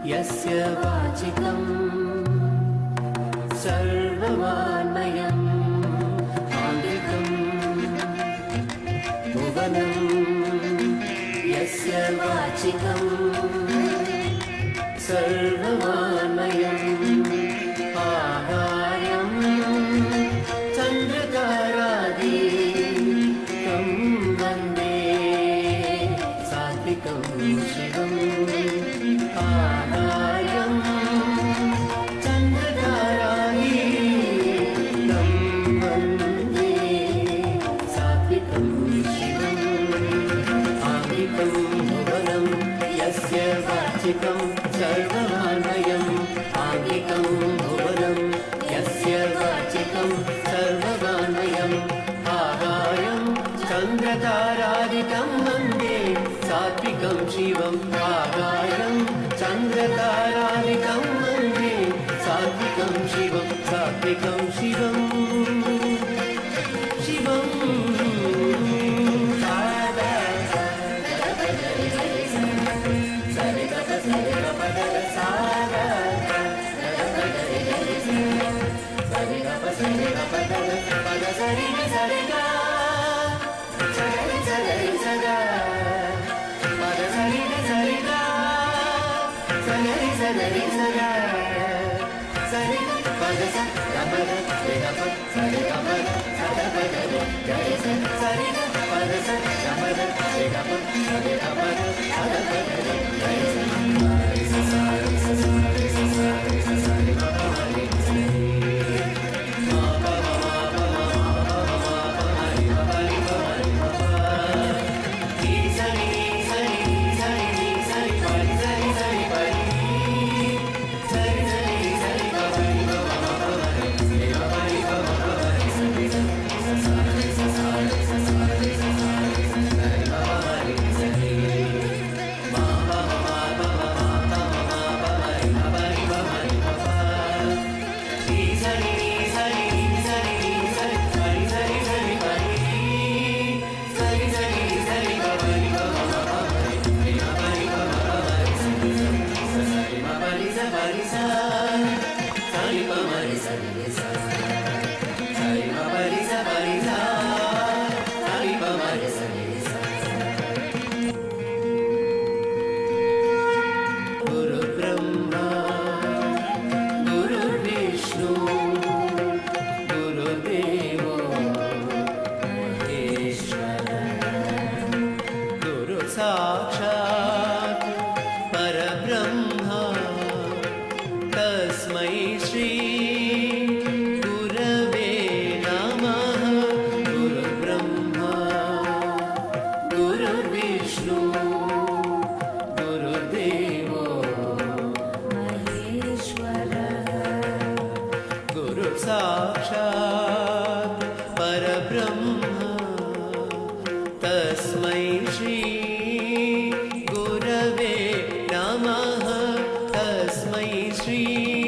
यस्य वाचिकं सर्ववान्मयम् आङ्गिकं भुवनं यस्य वाचिकं सर्ववान्मयम् आहार्यं चन्द्रतारादिकं वन्दे सात्विकं शिवम् वाचिकं सर्ववान्मयम् आङ्गिकं भुवनं यस्य वाचिकं सर्ववान्मयम् आहार्यं चन्द्रतारादिकं वन्दे सात्विकं शिवम् आहार्यं चन्द्रतारादिकं वन्दे सात्विकं शिवं सात्विकं शिवम् साक्षात् परब्रह्मा तस्मै श्री गुरवे नमः। गुरुब्रह्मा गुरुर्विष्णु गुरुर्देवो महेश्वरः। गुरु साक्षात् परब्रह्मा तस्मै श्री गुरवे नमः। तस्मै श्री